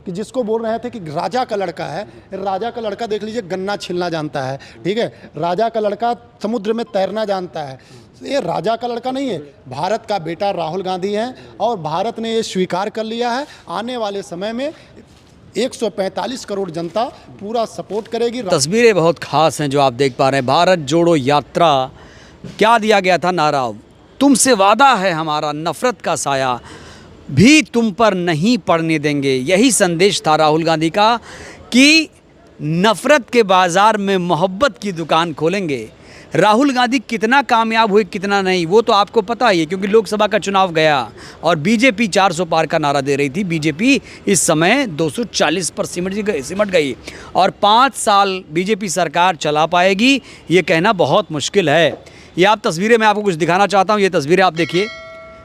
कि जिसको बोल रहे थे कि राजा का लड़का है, राजा का लड़का देख लीजिए गन्ना छिलना जानता है, ठीक है, राजा का लड़का समुद्र में तैरना जानता है। ये राजा का लड़का नहीं है, भारत का बेटा राहुल गांधी है और भारत ने ये स्वीकार कर लिया है। आने वाले समय में 145 करोड़ जनता पूरा सपोर्ट करेगी। तस्वीरें बहुत खास हैं जो आप देख पा रहे हैं। भारत जोड़ो यात्रा, क्या दिया गया था नारा? तुमसे वादा है हमारा, नफरत का साया भी तुम पर नहीं पड़ने देंगे। यही संदेश था राहुल गांधी का कि नफरत के बाज़ार में मोहब्बत की दुकान खोलेंगे। राहुल गांधी कितना कामयाब हुए कितना नहीं वो तो आपको पता ही है, क्योंकि लोकसभा का चुनाव गया और बीजेपी 400 पार का नारा दे रही थी। बीजेपी इस समय 240 पर सिमट गई और 5 साल बीजेपी सरकार चला पाएगी ये कहना बहुत मुश्किल है। ये आप तस्वीरें मैं आपको कुछ दिखाना चाहता हूँ। ये तस्वीरें आप देखिए,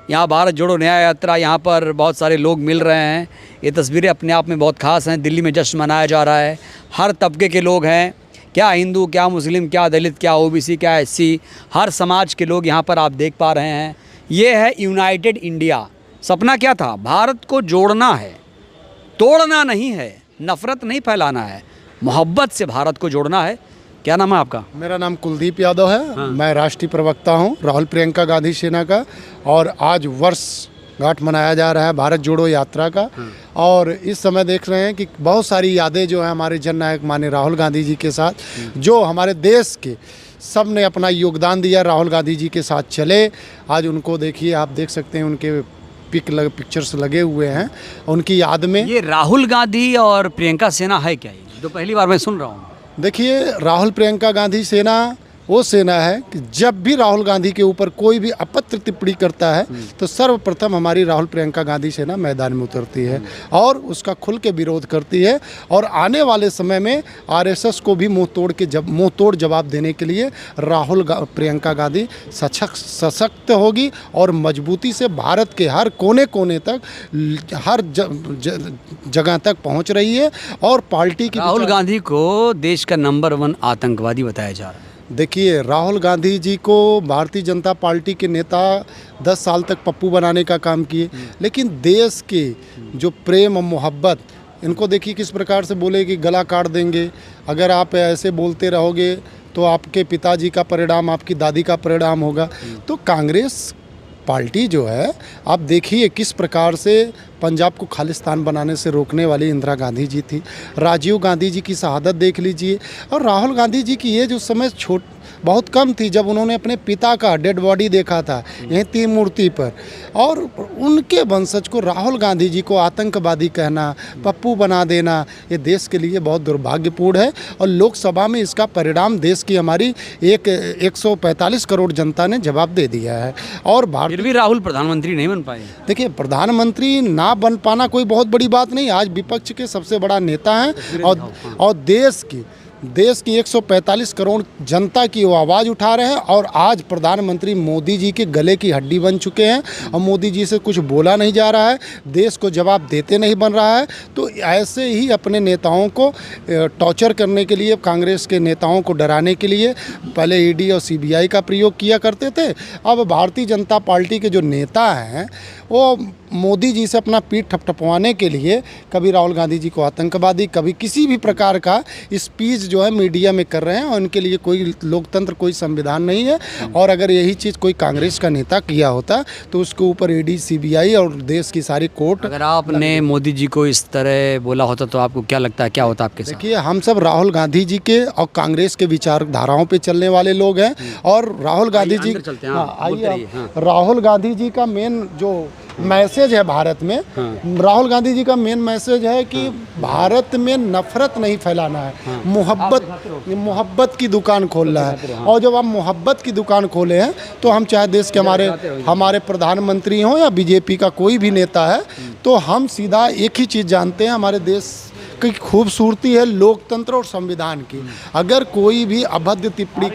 यहाँ भारत जोड़ो न्याय यात्रा, यहाँ पर बहुत सारे लोग मिल रहे हैं। ये तस्वीरें अपने आप में बहुत खास हैं। दिल्ली में जश्न मनाया जा रहा है, हर तबके के लोग हैं, क्या हिंदू, क्या मुस्लिम, क्या दलित, क्या ओबीसी, क्या एससी, हर समाज के लोग यहाँ पर आप देख पा रहे हैं। ये है यूनाइटेड इंडिया। सपना क्या था? भारत को जोड़ना है, तोड़ना नहीं है, नफ़रत नहीं फैलाना है, मोहब्बत से भारत को जोड़ना है। क्या नाम है आपका? मेरा नाम कुलदीप यादव है। हाँ। मैं राष्ट्रीय प्रवक्ता हूँ राहुल प्रियंका गांधी सेना का और आज वर्षगांठ मनाया जा रहा है भारत जोड़ो यात्रा का। हाँ। और इस समय देख रहे हैं कि बहुत सारी यादें जो है हमारे जननायक माननीय राहुल गांधी जी के साथ, जो हमारे देश के सब ने अपना योगदान दिया, राहुल गांधी जी के साथ चले। आज उनको देखिए, आप देख सकते हैं उनके पिक्चर्स लगे हुए हैं उनकी याद में। ये राहुल गांधी और प्रियंका सेना है क्या? ये तो पहली बार मैं सुन रहा हूँ। देखिए, राहुल प्रियंका गांधी सेना वो सेना है कि जब भी राहुल गांधी के ऊपर कोई भी अपत्र टिप्पणी करता है तो सर्वप्रथम हमारी राहुल प्रियंका गांधी सेना मैदान में उतरती है और उसका खुल के विरोध करती है। और आने वाले समय में आरएसएस को भी मुंह तोड़ जवाब देने के लिए राहुल प्रियंका गांधी सशक्त होगी और मजबूती से भारत के हर कोने कोने तक, हर जगह तक पहुंच रही है। और पार्टी की राहुल गांधी को देश का नंबर 1 आतंकवादी बताया जा रहा है। देखिए, राहुल गांधी जी को भारतीय जनता पार्टी के नेता 10 साल तक पप्पू बनाने का काम किए, लेकिन देश के जो प्रेम और मोहब्बत, इनको देखिए किस प्रकार से बोले कि गला काट देंगे अगर आप ऐसे बोलते रहोगे तो आपके पिताजी का परिणाम, आपकी दादी का परिणाम होगा। तो कांग्रेस पार्टी जो है, आप देखिए किस प्रकार से पंजाब को खालिस्तान बनाने से रोकने वाली इंदिरा गांधी जी थी। राजीव गांधी जी की शहादत देख लीजिए। और राहुल गांधी जी की एज उस समय बहुत कम थी जब उन्होंने अपने पिता का डेड बॉडी देखा था यहीं तीन मूर्ति पर। और उनके वंशज को राहुल गांधी जी को आतंकवादी कहना, पप्पू बना देना, ये देश के लिए बहुत दुर्भाग्यपूर्ण है। और लोकसभा में इसका परिणाम देश की हमारी 145 करोड़ जनता ने जवाब दे दिया है। और फिर भी राहुल प्रधानमंत्री नहीं बन पाए। देखिए, प्रधानमंत्री ना बन पाना कोई बहुत बड़ी बात नहीं। आज विपक्ष के सबसे बड़ा नेता हैं और देश की 145 करोड़ जनता की वो आवाज़ उठा रहे हैं। और आज प्रधानमंत्री मोदी जी के गले की हड्डी बन चुके हैं और मोदी जी से कुछ बोला नहीं जा रहा है, देश को जवाब देते नहीं बन रहा है। तो ऐसे ही अपने नेताओं को टॉर्चर करने के लिए, कांग्रेस के नेताओं को डराने के लिए पहले ईडी और सीबीआई का प्रयोग किया करते थे। अब भारतीय जनता पार्टी के जो नेता हैं वो मोदी जी से अपना पीठ ठपठपवाने के लिए कभी राहुल गांधी जी को आतंकवादी, कभी किसी भी प्रकार का स्पीच जो है मीडिया में कर रहे हैं। और इनके लिए कोई लोकतंत्र, कोई संविधान नहीं है। और अगर यही चीज़ कोई कांग्रेस का नेता किया होता तो उसके ऊपर ईडी, सीबीआई और देश की सारी कोर्ट। अगर आपने मोदी जी को इस तरह बोला होता तो आपको क्या लगता है, क्या होता आपके साथ? देखिए, हम सब राहुल गांधी जी के और कांग्रेस के विचारधाराओं पे चलने वाले लोग हैं। और राहुल गांधी जी, राहुल गांधी जी का मेन जो मैसेज है भारत में, राहुल गांधी जी का मेन मैसेज है कि भारत में नफरत नहीं फैलाना है, मोहब्बत की दुकान खोलना है। और जब आप मोहब्बत की दुकान खोले हैं तो हम चाहे देश के हमारे प्रधानमंत्री हों या बीजेपी का कोई भी नेता है, तो हम सीधा एक ही चीज़ जानते हैं, हमारे देश की खूबसूरती है लोकतंत्र और संविधान की। अगर कोई भी अभद्र टिप्पणी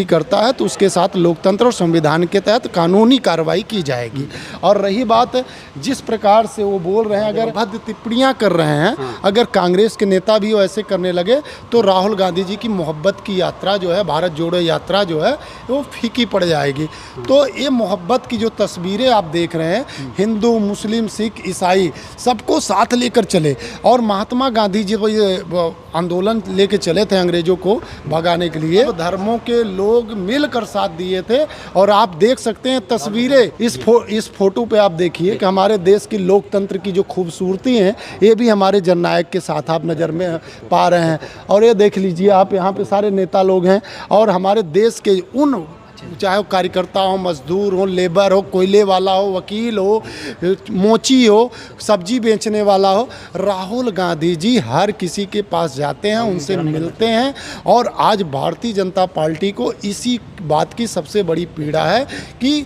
करता है तो उसके साथ लोकतंत्र और संविधान के तहत कानूनी कार्रवाई की जाएगी। और रही बात जिस प्रकार से वो बोल रहे हैं, अगर अभद्र टिप्पणियाँ कर रहे हैं, अगर कांग्रेस के नेता भी ऐसे करने लगे तो राहुल गांधी जी की मोहब्बत की यात्रा जो है, भारत जोड़ो यात्रा जो है, वो फीकी पड़ जाएगी। तो ये मोहब्बत की जो तस्वीरें आप देख रहे हैं, हिंदू, मुस्लिम, सिख, ईसाई सबको साथ लेकर चले। और महात्मा गांधी जी को ये आंदोलन लेके चले थे अंग्रेजों को भगाने के लिए, तो धर्मों के लोग मिलकर साथ दिए थे। और आप देख सकते हैं तस्वीरें, इस फोटो पे आप देखिए कि हमारे देश की लोकतंत्र की जो खूबसूरती है, ये भी हमारे जननायक के साथ आप नज़र में पा रहे हैं। और ये देख लीजिए आप, यहाँ पे सारे नेता लोग हैं और हमारे देश के उन, चाहे वो कार्यकर्ता हो, मजदूर हो, लेबर हो, कोयले वाला हो, वकील हो, मोची हो, सब्जी बेचने वाला हो, राहुल गांधी जी हर किसी के पास जाते हैं, उनसे मिलते हैं। और आज भारतीय जनता पार्टी को इसी बात की सबसे बड़ी पीड़ा है कि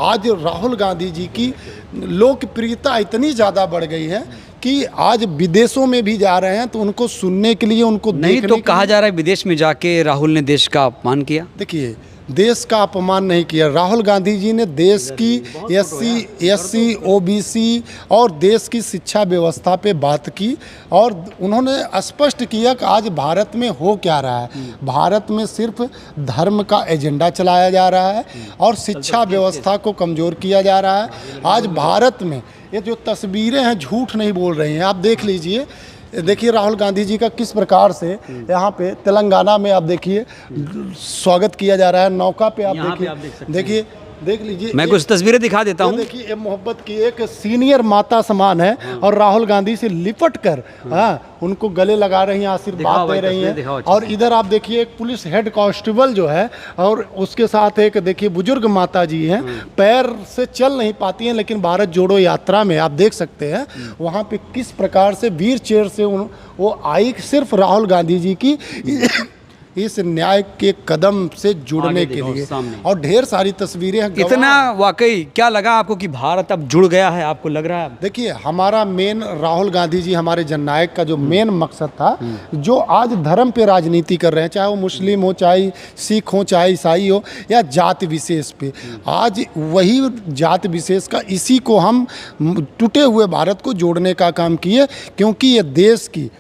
आज राहुल गांधी जी की लोकप्रियता इतनी ज़्यादा बढ़ गई है कि आज विदेशों में भी जा रहे हैं तो उनको सुनने के लिए, उनको नहीं तो कहा जा रहा है विदेश में जाके राहुल ने देश का अपमान किया। देखिए, देश का अपमान नहीं किया। राहुल गांधी जी ने देश की एससी, ओबीसी और देश की शिक्षा व्यवस्था पे बात की और उन्होंने स्पष्ट किया कि आज भारत में हो क्या रहा है। भारत में सिर्फ धर्म का एजेंडा चलाया जा रहा है और शिक्षा व्यवस्था को कमज़ोर किया जा रहा है। आज भारत में ये जो तस्वीरें हैं झूठ नहीं बोल रही हैं। आप देख लीजिए, देखिए राहुल गांधी जी का किस प्रकार से यहाँ पे तेलंगाना में आप देखिए स्वागत किया जा रहा है। नौका पे आप देखिए, देख लीजिए, मैं कुछ तस्वीरें दिखा देता हूँ। देखिए, ये मोहब्बत की एक सीनियर माता समान है और राहुल गांधी से लिपट कर उनको गले लगा रही हैं, आशीर्वाद दे रही हैं। और इधर आप देखिए एक पुलिस हेड कांस्टेबल जो है और उसके साथ एक देखिए बुजुर्ग माता जी हैं, पैर से चल नहीं पाती हैं, लेकिन भारत जोड़ो यात्रा में आप देख सकते हैं वहाँ पे किस प्रकार से व्हील चेयर से वो आई, सिर्फ राहुल गांधी जी की इस न्याय के कदम से जुड़ने के लिए। और ढेर सारी तस्वीरें हैं। इतना वाकई क्या लगा आपको कि भारत अब जुड़ गया है, आपको लग रहा है? देखिए, हमारा मेन राहुल गांधी जी, हमारे जननायक का जो मेन मकसद था, जो आज धर्म पे राजनीति कर रहे हैं, चाहे वो मुस्लिम हो, चाहे सिख हो, चाहे ईसाई हो, या जाति विशेष पे, आज वही जाति विशेष का, इसी को हम टूटे हुए भारत को जोड़ने का काम किए। क्योंकि ये देश की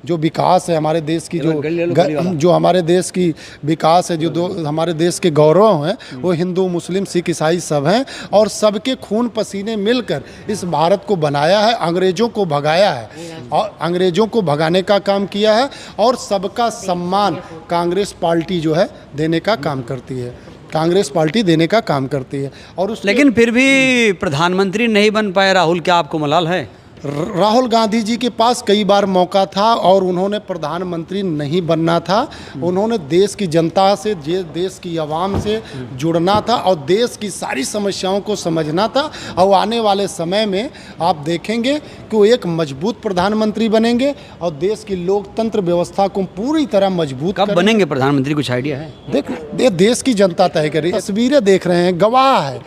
जो विकास है, हमारे देश की जो हमारे देश की विकास है, जो हमारे देश के गौरव हैं, वो हिंदू, मुस्लिम, सिख, ईसाई सब हैं और सबके खून पसीने मिलकर इस भारत को बनाया है, अंग्रेज़ों को भगाया है और अंग्रेज़ों को भगाने का काम किया है। और सबका सम्मान कांग्रेस पार्टी जो है देने का काम करती है, कांग्रेस पार्टी देने का काम करती है। और लेकिन फिर भी प्रधानमंत्री नहीं बन पाए राहुल, क्या आपको मलाल है? राहुल गांधी जी के पास कई बार मौका था और उन्होंने प्रधानमंत्री नहीं बनना था। उन्होंने देश की जनता से, देश की आवाम से जुड़ना था और देश की सारी समस्याओं को समझना था। और आने वाले समय में आप देखेंगे कि वो एक मजबूत प्रधानमंत्री बनेंगे और देश की लोकतंत्र व्यवस्था को पूरी तरह मजबूत कब बनेंगे प्रधानमंत्री, कुछ आइडिया है? देख, देश की जनता तय करे। तस्वीरें देख रहे हैं, गवाह है,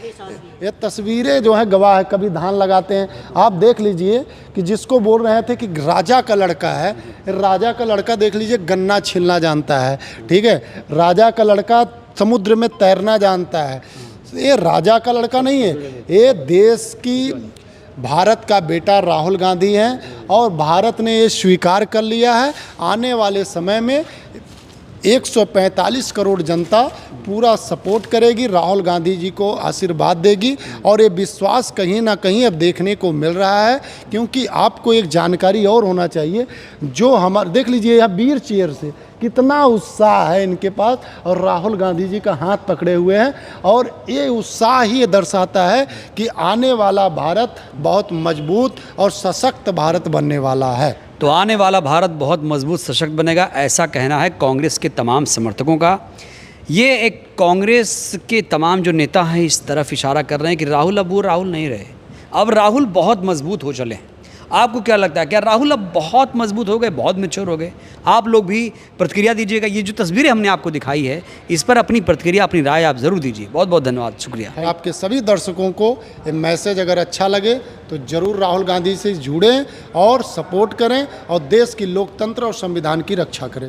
ये तस्वीरें जो है गवाह है। कभी धान लगाते हैं, आप देख लीजिए कि जिसको बोल रहे थे कि राजा का लड़का है, राजा का लड़का देख लीजिए गन्ना छिलना जानता है, ठीक है। राजा का लड़का समुद्र में तैरना जानता है। ये राजा का लड़का नहीं है, ये देश की, भारत का बेटा राहुल गांधी है और भारत ने ये स्वीकार कर लिया है। आने वाले समय में 145 करोड़ जनता पूरा सपोर्ट करेगी, राहुल गांधी जी को आशीर्वाद देगी। और ये विश्वास कहीं ना कहीं अब देखने को मिल रहा है। क्योंकि आपको एक जानकारी और होना चाहिए, जो हमारे देख लीजिए यहाँ व्हील चेयर से कितना उत्साह है इनके पास और राहुल गांधी जी का हाथ पकड़े हुए हैं। और ये उत्साह ही दर्शाता है कि आने वाला भारत बहुत मजबूत और सशक्त भारत बनने वाला है। तो आने वाला भारत बहुत मजबूत सशक्त बनेगा, ऐसा कहना है कांग्रेस के तमाम समर्थकों का। ये एक कांग्रेस के तमाम जो नेता हैं इस तरफ इशारा कर रहे हैं कि राहुल, अब वो राहुल नहीं रहे, अब राहुल बहुत मजबूत हो चले हैं। आपको क्या लगता है, क्या राहुल अब बहुत मजबूत हो गए, बहुत मैच्योर हो गए? आप लोग भी प्रतिक्रिया दीजिएगा। ये जो तस्वीरें हमने आपको दिखाई है, इस पर अपनी प्रतिक्रिया, अपनी राय आप ज़रूर दीजिए। बहुत बहुत धन्यवाद, शुक्रिया। आपके सभी दर्शकों को ये मैसेज अगर अच्छा लगे तो ज़रूर राहुल गांधी से जुड़ें और सपोर्ट करें और देश की लोकतंत्र और संविधान की रक्षा करें।